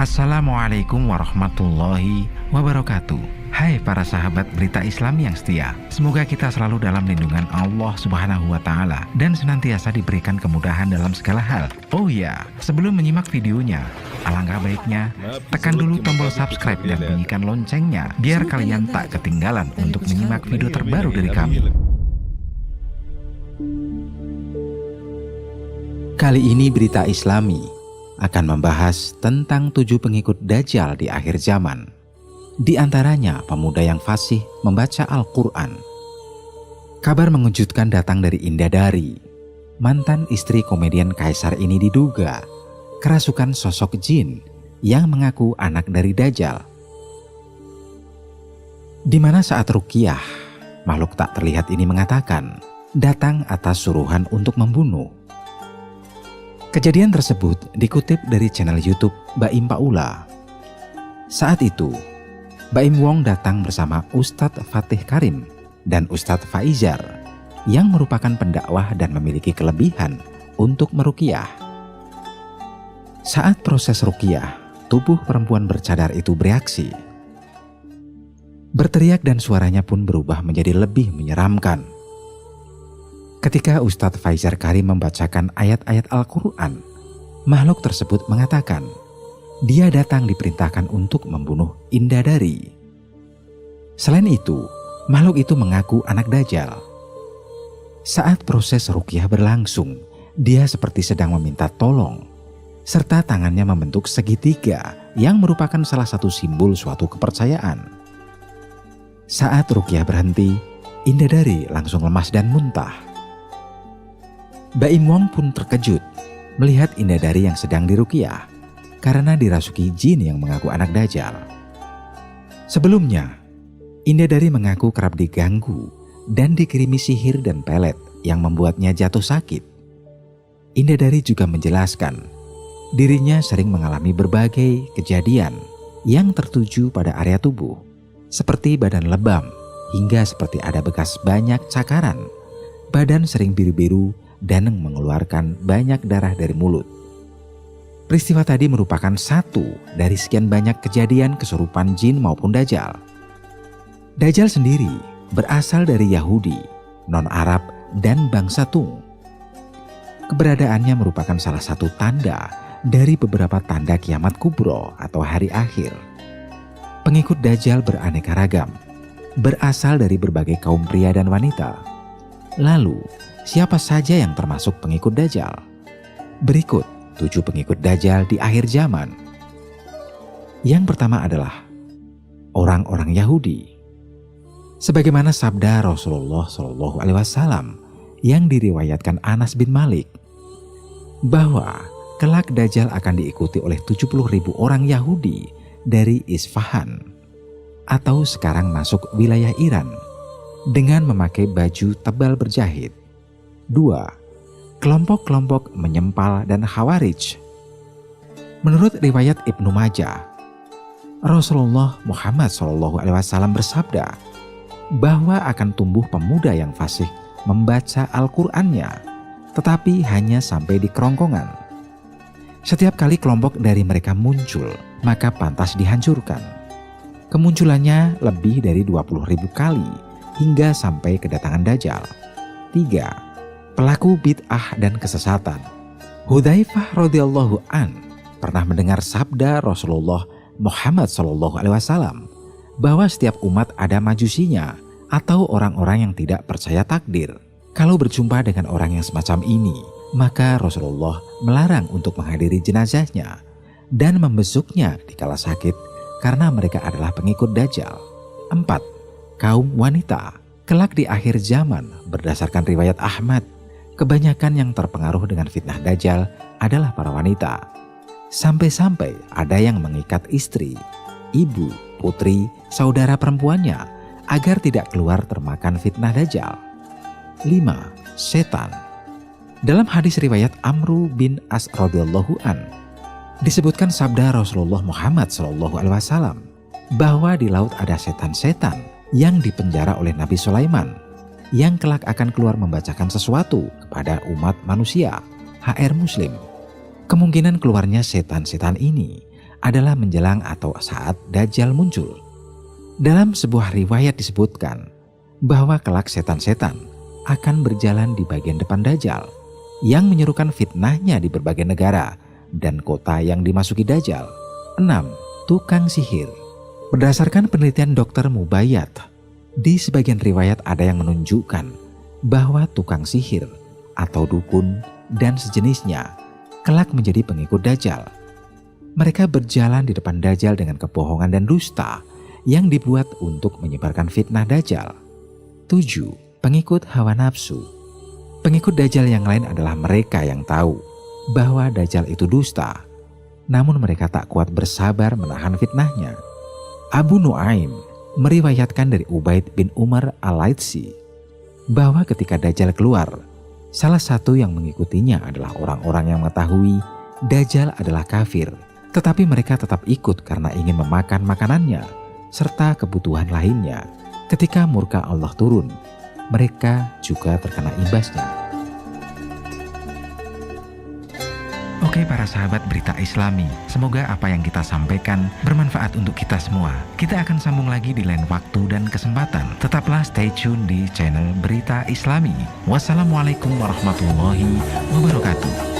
Assalamualaikum warahmatullahi wabarakatuh. Hai para sahabat berita Islam yang setia, semoga kita selalu dalam lindungan Allah Subhanahu wa Ta'ala dan senantiasa diberikan kemudahan dalam segala hal. Oh ya, sebelum menyimak videonya, alangkah baiknya tekan dulu tombol subscribe dan bunyikan loncengnya biar kalian tak ketinggalan untuk menyimak video terbaru dari kami. Kali ini berita Islami akan membahas tentang 7 pengikut Dajjal di akhir zaman. Di antaranya pemuda yang fasih membaca Al-Quran. Kabar mengejutkan datang dari Indadari. Mantan istri komedian Kaisar ini diduga kerasukan sosok jin yang mengaku anak dari Dajjal. Di mana saat ruqyah, makhluk tak terlihat ini mengatakan datang atas suruhan untuk membunuh. Kejadian tersebut dikutip dari channel YouTube Baim Paula. Saat itu, Baim Wong datang bersama Ustadz Fatih Karim dan Ustadz Faizar yang merupakan pendakwah dan memiliki kelebihan untuk meruqyah. Saat proses ruqyah, tubuh perempuan bercadar itu bereaksi. Berteriak dan suaranya pun berubah menjadi lebih menyeramkan. Ketika Ustadz Faizar Karim membacakan ayat-ayat Al-Quran, makhluk tersebut mengatakan dia datang diperintahkan untuk membunuh Indadari. Selain itu, makhluk itu mengaku anak Dajjal. Saat proses ruqyah berlangsung, dia seperti sedang meminta tolong, serta tangannya membentuk segitiga yang merupakan salah satu simbol suatu kepercayaan. Saat ruqyah berhenti, Indadari langsung lemas dan muntah. Baim Wong pun terkejut melihat Indadari yang sedang diruqyah karena dirasuki jin yang mengaku anak Dajjal. Sebelumnya, Indadari mengaku kerap diganggu dan dikirimi sihir dan pelet yang membuatnya jatuh sakit. Indadari juga menjelaskan dirinya sering mengalami berbagai kejadian yang tertuju pada area tubuh, seperti badan lebam hingga seperti ada bekas banyak cakaran, badan sering biru-biru, dan mengeluarkan banyak darah dari mulut. Peristiwa tadi merupakan satu dari sekian banyak kejadian kesurupan jin maupun Dajjal. Dajjal sendiri berasal dari Yahudi, non-Arab, dan bangsa Tung. Keberadaannya merupakan salah satu tanda dari beberapa tanda kiamat kubro atau hari akhir. Pengikut Dajjal beraneka ragam, berasal dari berbagai kaum pria dan wanita. Lalu, siapa saja yang termasuk pengikut Dajjal? Berikut 7 pengikut Dajjal di akhir zaman. Yang pertama adalah orang-orang Yahudi. Sebagaimana sabda Rasulullah SAW yang diriwayatkan Anas bin Malik, bahwa kelak Dajjal akan diikuti oleh 70.000 orang Yahudi dari Isfahan atau sekarang masuk wilayah Iran dengan memakai baju tebal berjahit. 2. Kelompok-kelompok menyempal dan khawarij. Menurut riwayat Ibnu Majah, Rasulullah Muhammad SAW bersabda bahwa akan tumbuh pemuda yang fasih membaca Al-Qur'annya, tetapi hanya sampai di kerongkongan. Setiap kali kelompok dari mereka muncul, maka pantas dihancurkan. Kemunculannya lebih dari 20.000 kali hingga sampai kedatangan Dajjal. 3. Pelaku bid'ah dan kesesatan. Hudzaifah radhiyallahu an pernah mendengar sabda Rasulullah Muhammad SAW bahwa setiap umat ada majusinya atau orang-orang yang tidak percaya takdir. Kalau berjumpa dengan orang yang semacam ini, maka Rasulullah melarang untuk menghadiri jenazahnya dan membesuknya dikala sakit karena mereka adalah pengikut Dajjal. 4. Kaum wanita. Kelak di akhir zaman, berdasarkan riwayat Ahmad, kebanyakan yang terpengaruh dengan fitnah Dajjal adalah para wanita. Sampai-sampai ada yang mengikat istri, ibu, putri, saudara perempuannya agar tidak keluar termakan fitnah Dajjal. 5. Setan. Dalam hadis riwayat Amru bin As radhiyallahu an, disebutkan sabda Rasulullah Muhammad SAW bahwa di laut ada setan-setan yang dipenjara oleh Nabi Sulaiman yang kelak akan keluar membacakan sesuatu kepada umat manusia. HR Muslim. Kemungkinan keluarnya setan-setan ini adalah menjelang atau saat Dajjal muncul. Dalam sebuah riwayat disebutkan bahwa kelak setan-setan akan berjalan di bagian depan Dajjal yang menyerukan fitnahnya di berbagai negara dan kota yang dimasuki Dajjal. 6. Tukang sihir. Berdasarkan penelitian Dr. Mubayyat, di sebagian riwayat ada yang menunjukkan bahwa tukang sihir atau dukun dan sejenisnya kelak menjadi pengikut Dajjal. Mereka berjalan di depan Dajjal dengan kebohongan dan dusta yang dibuat untuk menyebarkan fitnah Dajjal. 7. Pengikut hawa nafsu. Pengikut Dajjal yang lain adalah mereka yang tahu bahwa Dajjal itu dusta, namun mereka tak kuat bersabar menahan fitnahnya. Abu Nuaim meriwayatkan dari Ubaid bin Umar al-Laitsi bahwa ketika Dajjal keluar, salah satu yang mengikutinya adalah orang-orang yang mengetahui Dajjal adalah kafir, tetapi mereka tetap ikut karena ingin memakan makanannya serta kebutuhan lainnya. Ketika murka Allah turun, mereka juga terkena imbasnya. Oke para sahabat Berita Islami, semoga apa yang kita sampaikan bermanfaat untuk kita semua. Kita akan sambung lagi di lain waktu dan kesempatan. Tetaplah stay tune di channel Berita Islami. Wassalamualaikum warahmatullahi wabarakatuh.